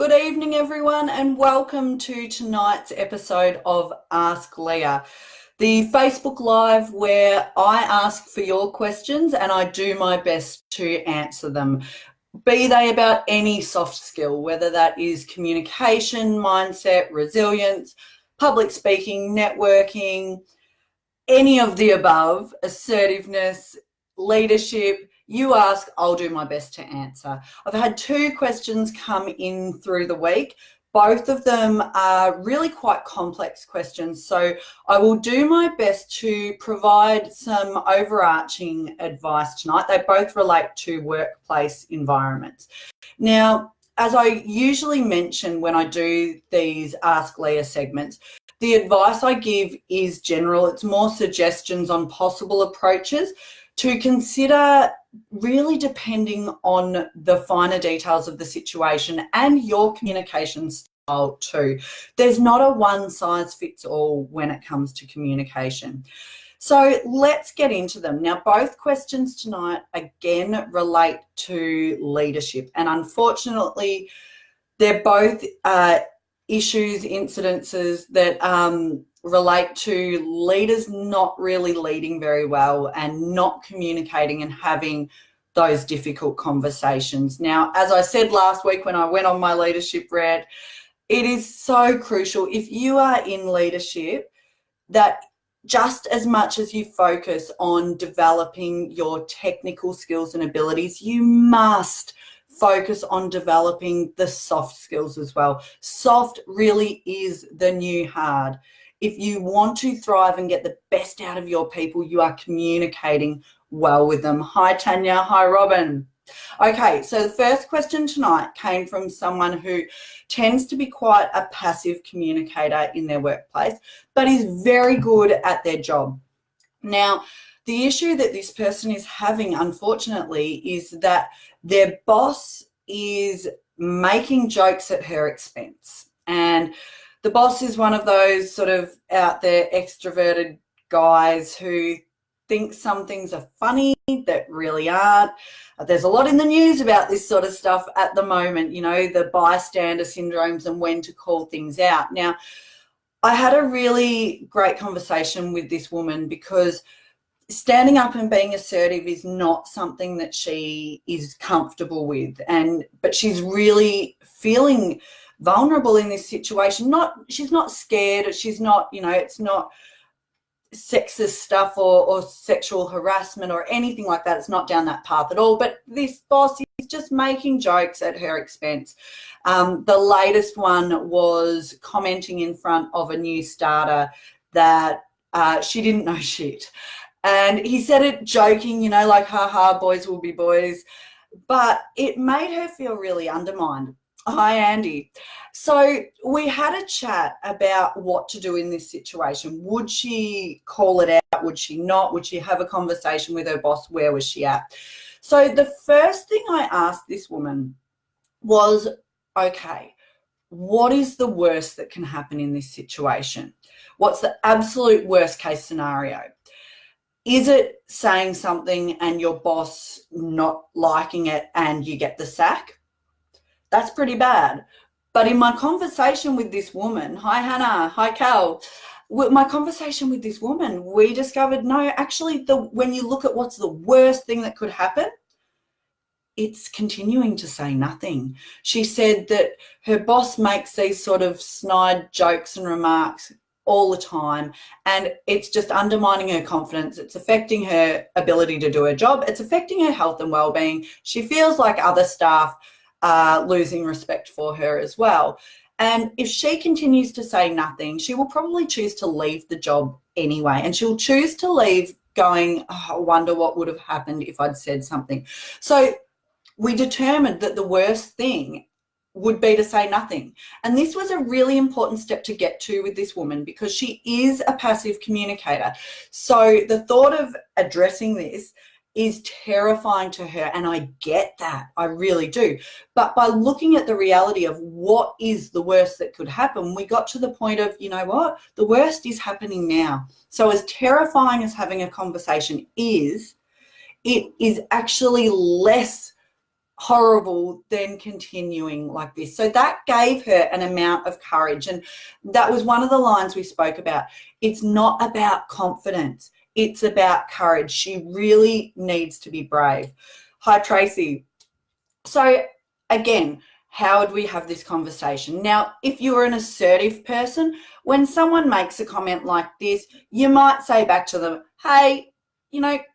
Good evening, everyone, and welcome to tonight's episode of Ask Leah, the Facebook Live where I ask for your questions and I do my best to answer them, be they about any soft skill, whether that is communication, mindset, resilience, public speaking, networking, any of the above, assertiveness, leadership. You ask, I'll do my best to answer. I've had two questions come in through the week. Both of them are really quite complex questions, so I will do my best to provide some overarching advice tonight. They both relate to workplace environments. Now, as I usually mention when I do these Ask Leah segments, the advice I give is general. It's more suggestions on possible approaches to consider, really depending on the finer details of the situation and your communication style too. There's not a one size fits all when it comes to communication. So let's get into them. Now, both questions tonight, again, relate to leadership. And unfortunately, they're both issues, incidences that relate to leaders not really leading very well and not communicating and having those difficult conversations. Now, as I said last week when I went on my leadership rant, it is so crucial if you are in leadership that just as much as you focus on developing your technical skills and abilities, you must focus on developing the soft skills as well. Soft really is the new hard. If you want to thrive and get the best out of your people, you are communicating well with them. Hi, Tanya. Hi, Robin. Okay, so the first question tonight came from someone who tends to be quite a passive communicator in their workplace, but is very good at their job. Now, the issue that this person is having, unfortunately, is that their boss is making jokes at her expense. And the boss is one of those sort of out there extroverted guys who think some things are funny that really aren't. There's a lot in the news about this sort of stuff at the moment, you know, the bystander syndromes and when to call things out. Now, I had a really great conversation with this woman because standing up and being assertive is not something that she is comfortable with, but she's really feeling vulnerable in this situation. She's not scared, she's not, you know, it's not sexist stuff or sexual harassment or anything like that. It's not down that path at all, but this boss is just making jokes at her expense. The latest one was commenting in front of a new starter that she didn't know shit. And he said it joking, you know, like, haha, boys will be boys. But it made her feel really undermined. Hi, Andy. So we had a chat about what to do in this situation. Would she call it out? Would she not? Would she have a conversation with her boss? Where was she at? So the first thing I asked this woman was, okay, what is the worst that can happen in this situation? What's the absolute worst case scenario? Is it saying something and your boss not liking it and you get the sack? That's pretty bad. But in my conversation with this woman, hi Hannah, hi Cal, my conversation with this woman, we discovered, no, actually, when you look at what's the worst thing that could happen, it's continuing to say nothing. She said that her boss makes these sort of snide jokes and remarks all the time, and it's just undermining her confidence. It's affecting her ability to do her job. It's affecting her health and well-being. She feels like other staff are losing respect for her as well. And if she continues to say nothing, she will probably choose to leave the job anyway, and she'll choose to leave going, oh, I wonder what would have happened if I'd said something. So we determined that the worst thing would be to say nothing. And this was a really important step to get to with this woman because she is a passive communicator. So the thought of addressing this is terrifying to her, and I get that, I really do. But by looking at the reality of what is the worst that could happen, we got to the point of, you know what, the worst is happening now. So as terrifying as having a conversation is, it is actually less horrible than continuing like this. So that gave her an amount of courage. And that was one of the lines we spoke about. It's not about confidence. It's about courage. She really needs to be brave. Hi, Tracy. So again, how would we have this conversation? Now, if you're an assertive person, when someone makes a comment like this, you might say back to them, hey,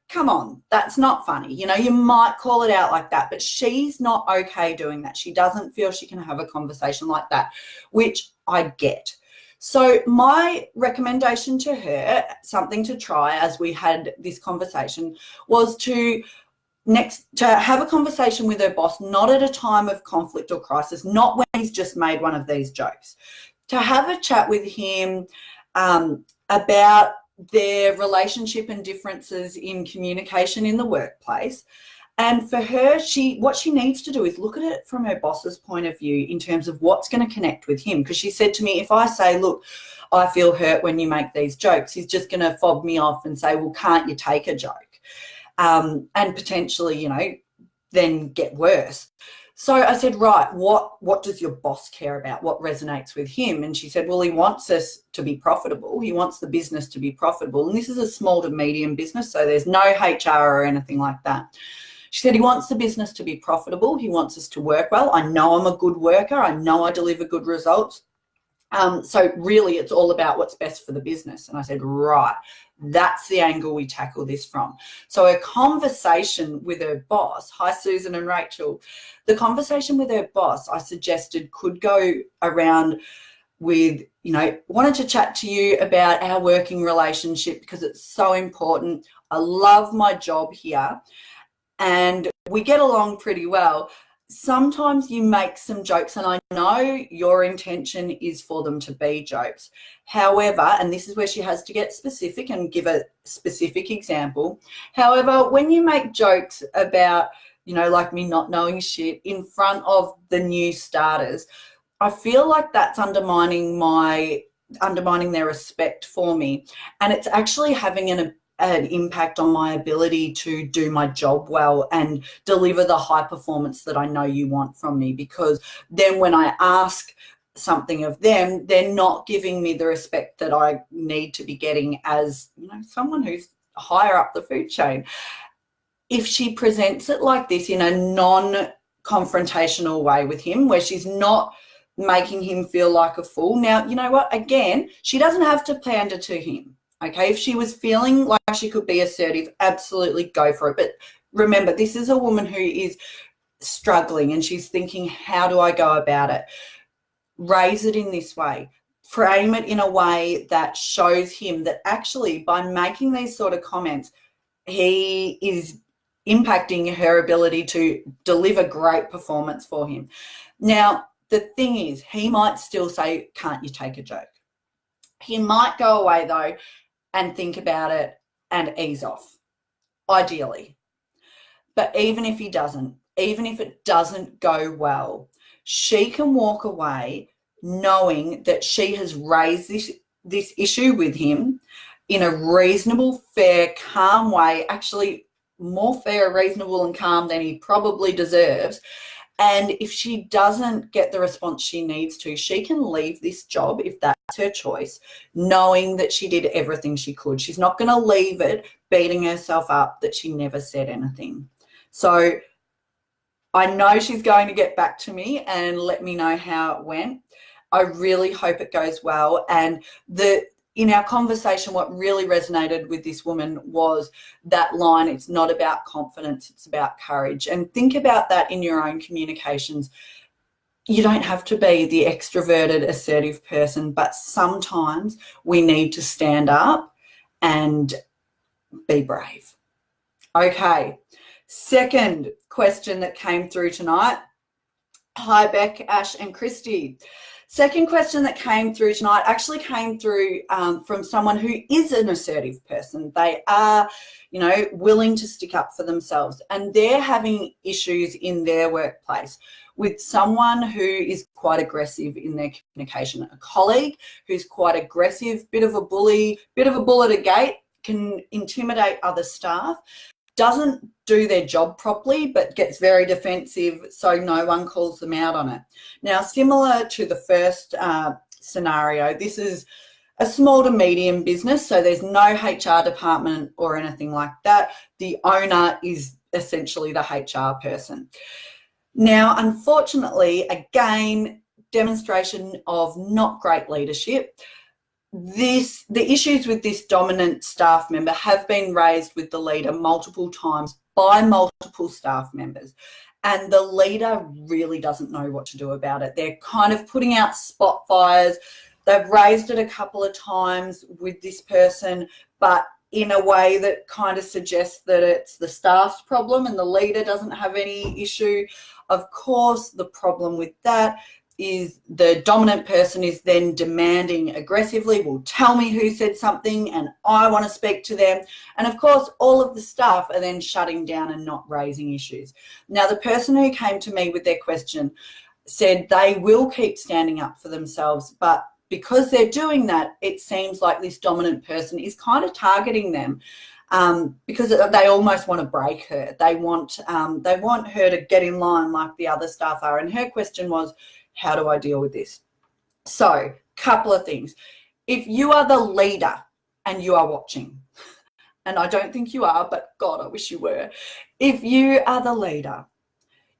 come on, that's not funny. You might call it out like that, but she's not okay doing that. She doesn't feel she can have a conversation like that, which I get. So my recommendation to her, something to try as we had this conversation, was to have a conversation with her boss, not at a time of conflict or crisis, not when he's just made one of these jokes, to have a chat with him about their relationship and differences in communication in the workplace. And for her, what she needs to do is look at it from her boss's point of view in terms of what's going to connect with him. Because she said to me, if I say, look, I feel hurt when you make these jokes, he's just going to fob me off and say, well, can't you take a joke? And potentially, then get worse. So I said, right, what does your boss care about? What resonates with him? And she said, well, he wants us to be profitable. He wants the business to be profitable. And this is a small to medium business, so there's no HR or anything like that. She said he wants the business to be profitable. He wants us to work well. I know I'm a good worker. I know I deliver good results. So really it's all about what's best for the business. And I said, right, that's the angle we tackle this from. So a conversation with her boss, hi Susan and Rachel, the conversation with her boss I suggested could go around with, wanted to chat to you about our working relationship because it's so important. I love my job here and we get along pretty well. Sometimes you make some jokes and I know your intention is for them to be jokes. However, and this is where she has to get specific and give a specific example. However, when you make jokes about, like me not knowing shit in front of the new starters, I feel like that's undermining their respect for me. And it's actually having an impact on my ability to do my job well and deliver the high performance that I know you want from me, because then when I ask something of them, they're not giving me the respect that I need to be getting as someone who's higher up the food chain. If she presents it like this in a non-confrontational way with him, where she's not making him feel like a fool. Now, you know what? Again, she doesn't have to pander to him. Okay, if she was feeling like she could be assertive, absolutely go for it. But remember, this is a woman who is struggling and she's thinking, how do I go about it? Raise it in this way. Frame it in a way that shows him that actually by making these sort of comments, he is impacting her ability to deliver great performance for him. Now, the thing is, he might still say, can't you take a joke? He might go away though and think about it and ease off, ideally. But even if he doesn't, even if it doesn't go well, she can walk away knowing that she has raised this issue with him in a reasonable, fair, calm way, actually more fair, reasonable and calm than he probably deserves. And if she doesn't get the response she needs to, she can leave this job, if that's her choice, knowing that she did everything she could. She's not going to leave it beating herself up that she never said anything. So I know she's going to get back to me and let me know how it went. I really hope it goes well. And in our conversation, what really resonated with this woman was that line, it's not about confidence, it's about courage. And think about that in your own communications. You don't have to be the extroverted, assertive person, but sometimes we need to stand up and be brave. Okay, second question that came through tonight. Hi, Beck, Ash and Christy. Second question that came through tonight actually came through from someone who is an assertive person. They are, willing to stick up for themselves, and they're having issues in their workplace with someone who is quite aggressive in their communication. A colleague who's quite aggressive, bit of a bully, bit of a bull at a gate, can intimidate other staff. doesn't do their job properly, but gets very defensive, so no one calls them out on it. Now, similar to the first scenario, this is a small to medium business, so there's no HR department or anything like that. The owner is essentially the HR person. Now, unfortunately, again, demonstration of not great leadership. The issues with this dominant staff member have been raised with the leader multiple times by multiple staff members, and the leader really doesn't know what to do about it. They're kind of putting out spot fires. They've raised it a couple of times with this person, but in a way that kind of suggests that it's the staff's problem and the leader doesn't have any issue. Of course, the problem with that is the dominant person is then demanding aggressively, well, tell me who said something and I want to speak to them. And of course, all of the staff are then shutting down and not raising issues. Now, the person who came to me with their question said they will keep standing up for themselves, but because they're doing that, it seems like this dominant person is kind of targeting them. Because they almost want to break her. They want her to get in line like the other staff are. And her question was, how do I deal with this? So, couple of things. If you are the leader and you are watching, and I don't think you are, but God, I wish you were. If you are the leader,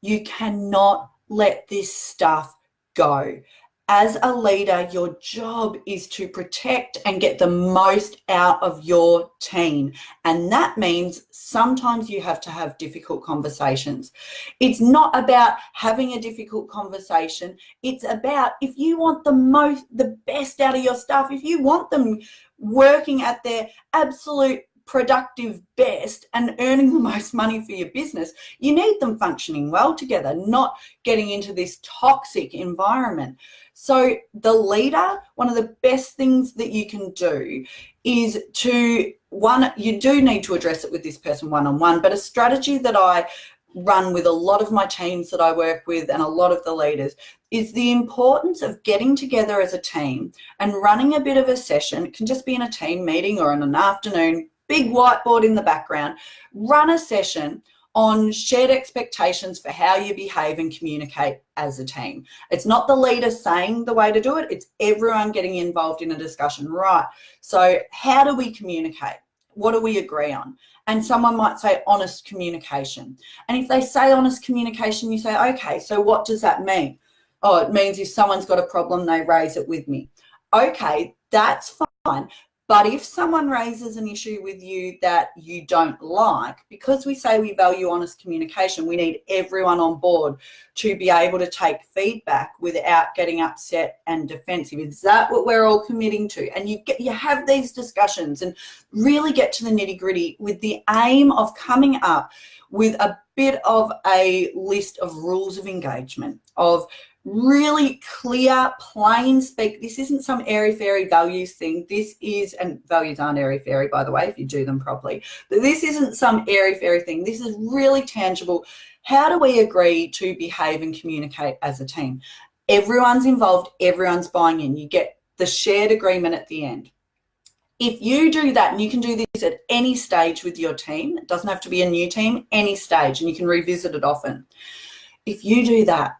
you cannot let this stuff go. As a leader, your job is to protect and get the most out of your team. And that means sometimes you have to have difficult conversations. It's not about having a difficult conversation. It's about if you want the best out of your staff, if you want them working at their absolute productive best and earning the most money for your business, you need them functioning well together, not getting into this toxic environment. So the leader, one of the best things that you can do is you do need to address it with this person one-on-one, but a strategy that I run with a lot of my teams that I work with and a lot of the leaders is the importance of getting together as a team and running a bit of a session. It can just be in a team meeting or in an afternoon, big whiteboard in the background, run a session on shared expectations for how you behave and communicate as a team. It's not the leader saying the way to do it, it's everyone getting involved in a discussion. Right, so how do we communicate? What do we agree on? And someone might say honest communication. And if they say honest communication, you say, okay, so what does that mean? Oh, it means if someone's got a problem, they raise it with me. Okay, that's fine. But if someone raises an issue with you that you don't like, because we say we value honest communication, we need everyone on board to be able to take feedback without getting upset and defensive. Is that what we're all committing to? And you have these discussions and really get to the nitty-gritty with the aim of coming up with a bit of a list of rules of engagement, of really clear, plain speak. This isn't some airy-fairy values thing. This is, and values aren't airy-fairy, by the way, if you do them properly. But this isn't some airy-fairy thing. This is really tangible. How do we agree to behave and communicate as a team? Everyone's involved, everyone's buying in. You get the shared agreement at the end. If you do that, and you can do this at any stage with your team, it doesn't have to be a new team, any stage, and you can revisit it often. If you do that,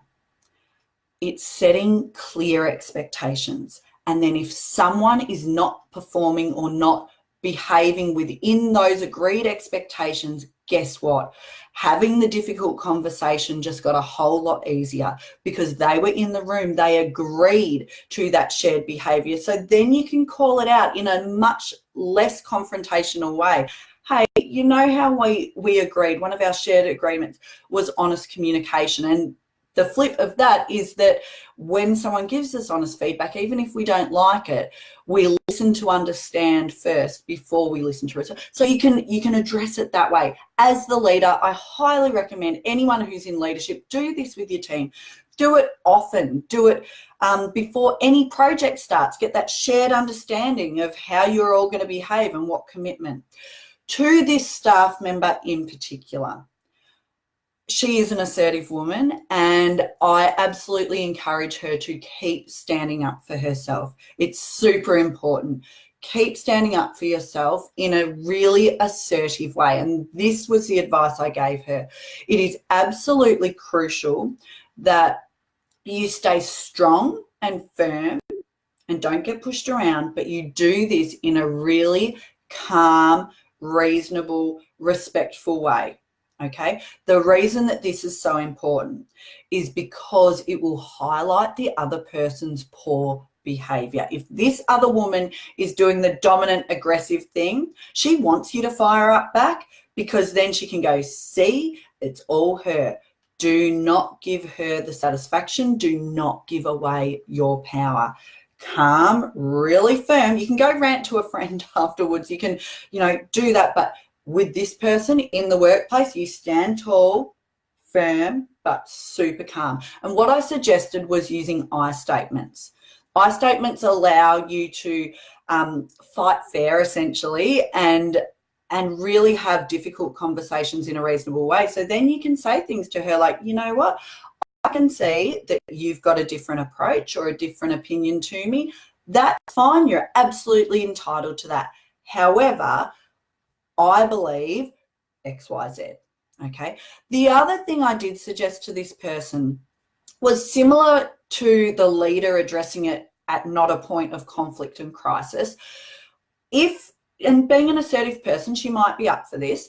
it's setting clear expectations. And then if someone is not performing or not behaving within those agreed expectations, guess what? Having the difficult conversation just got a whole lot easier because they were in the room, they agreed to that shared behavior. So then you can call it out in a much less confrontational way. Hey, you know how we agreed, one of our shared agreements was honest communication. And the flip of that is that when someone gives us honest feedback, even if we don't like it, we listen to understand first before we listen to it. So you can address it that way. As the leader, I highly recommend anyone who's in leadership, do this with your team. Do it often. Do it before any project starts. Get that shared understanding of how you're all going to behave and what commitment. To this staff member in particular, she is an assertive woman and I absolutely encourage her to keep standing up for herself. It's super important. keep standing up for yourself in a really assertive way. And this was the advice I gave her. It is absolutely crucial that you stay strong and firm and don't get pushed around, but you do this in a really calm, reasonable, respectful way. Okay. The reason that this is so important is because it will highlight the other person's poor behavior. If this other woman is doing the dominant, aggressive thing, she wants you to fire up back, because then she can go, see, it's all her. Do not give her the satisfaction. Do not give away your power. Calm, really firm. You can go rant to a friend afterwards. You can, do that. But with this person in the workplace, you stand tall, firm, but super calm. And what I suggested was using I statements. I statements allow you to fight fair, essentially, and really have difficult conversations in a reasonable way. So then you can say things to her like, you know what? I can see that you've got a different approach or a different opinion to me. That's fine. You're absolutely entitled to that. However, I believe X, Y, Z. Okay. The other thing I did suggest to this person was similar to the leader addressing it at not a point of conflict and crisis. And being an assertive person, she might be up for this.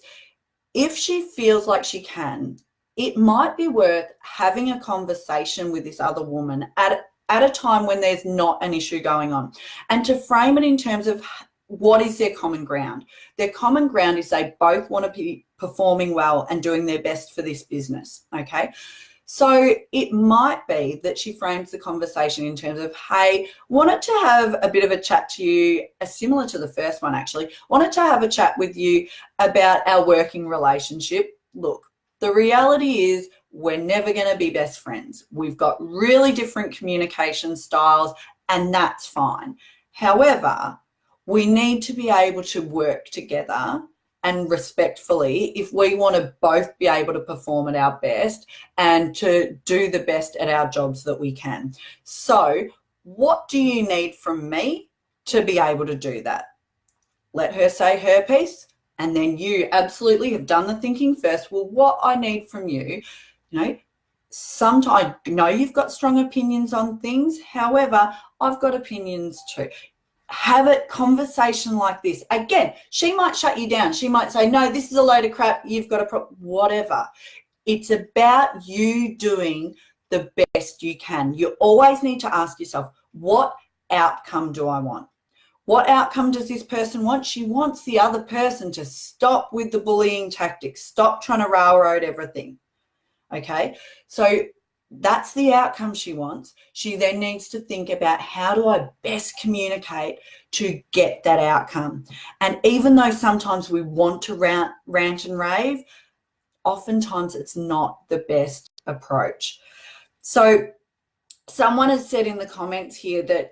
If she feels like she can, it might be worth having a conversation with this other woman at a time when there's not an issue going on, and to frame it in terms of what is their common ground. Their common ground is they both want to be performing well and doing their best for this business, okay? So it might be that she frames the conversation in terms of, hey, wanted to have a bit of a chat to you, similar to the first one actually, wanted to have a chat with you about our working relationship. Look, the reality is we're never going to be best friends. We've got really different communication styles, and that's fine. However, we need to be able to work together and respectfully if we want to both be able to perform at our best and to do the best at our jobs that we can. So what do you need from me to be able to do that? Let her say her piece, and then you absolutely have done the thinking first. Well, what I need from you, sometimes I know you've got strong opinions on things. However, I've got opinions too. Have a conversation like this. Again, she might shut you down. She might say, no, this is a load of crap. You've got a whatever. It's about you doing the best you can. You always need to ask yourself, what outcome do I want? What outcome does this person want? She wants the other person to stop with the bullying tactics, stop trying to railroad everything. Okay, so that's the outcome she wants. She then needs to think about, how do I best communicate to get that outcome? And even though sometimes we want to rant and rave, oftentimes it's not the best approach. So someone has said in the comments here that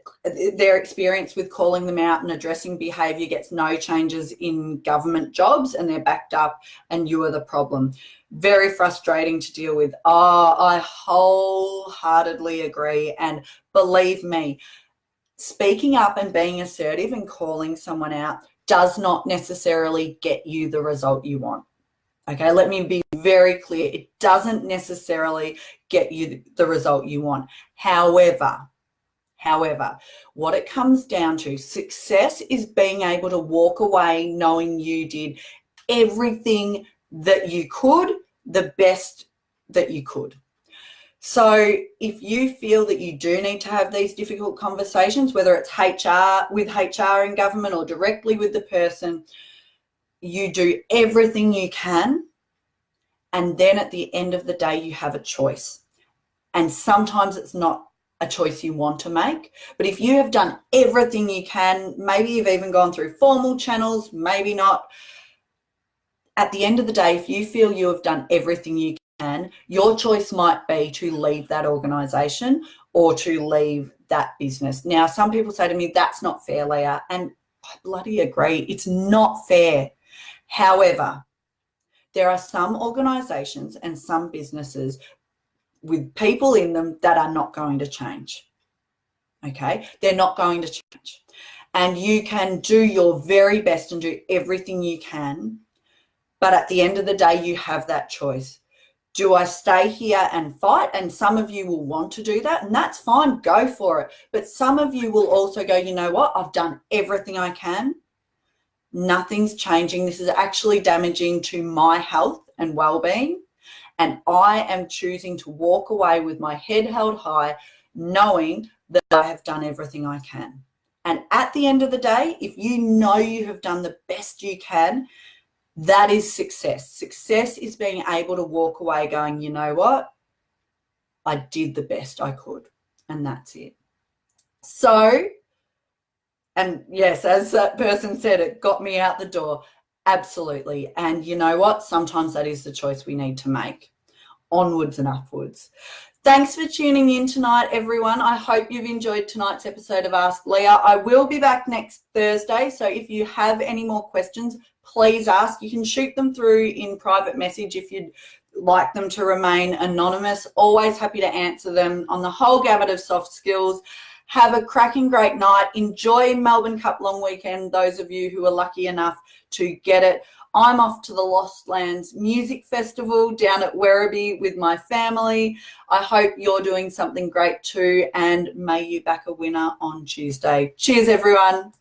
their experience with calling them out and addressing behaviour gets no changes in government jobs, and they're backed up and you are the problem. Very frustrating to deal with. Oh, I wholeheartedly agree. And believe me, speaking up and being assertive and calling someone out does not necessarily get you the result you want. Okay, let me be very clear. It doesn't necessarily get you the result you want. However, what it comes down to, success is being able to walk away knowing you did everything that you could, the best that you could. So if you feel that you do need to have these difficult conversations, whether it's with HR in government or directly with the person, you do everything you can, and then at the end of the day you have a choice. And sometimes it's not a choice you want to make, but if you have done everything you can, maybe you've even gone through formal channels, maybe not, at the end of the day, if you feel you have done everything you can, your choice might be to leave that organisation or to leave that business. Now, some people say to me, that's not fair, Leah, and I bloody agree. It's not fair. However, there are some organisations and some businesses with people in them that are not going to change. Okay? They're not going to change. and you can do your very best and do everything you can. But at the end of the day, you have that choice. Do I stay here and fight? And some of you will want to do that, and that's fine, go for it. But some of you will also go, you know what, I've done everything I can. Nothing's changing. This is actually damaging to my health and well-being. And I am choosing to walk away with my head held high, knowing that I have done everything I can. And at the end of the day, if you know you have done the best you can, that is success. Success is being able to walk away going, you know what? I did the best I could. And that's it. So, and yes, as that person said, it got me out the door. Absolutely. And you know what? Sometimes that is the choice we need to make. Onwards and upwards. Thanks for tuning in tonight, everyone. I hope you've enjoyed tonight's episode of Ask Leah. I will be back next Thursday, so if you have any more questions, please ask. You can shoot them through in private message if you'd like them to remain anonymous. Always happy to answer them on the whole gamut of soft skills. Have a cracking great night. Enjoy Melbourne Cup long weekend, those of you who are lucky enough to get it. I'm off to the Lost Lands Music Festival down at Werribee with my family. I hope you're doing something great too, and may you back a winner on Tuesday. Cheers, everyone.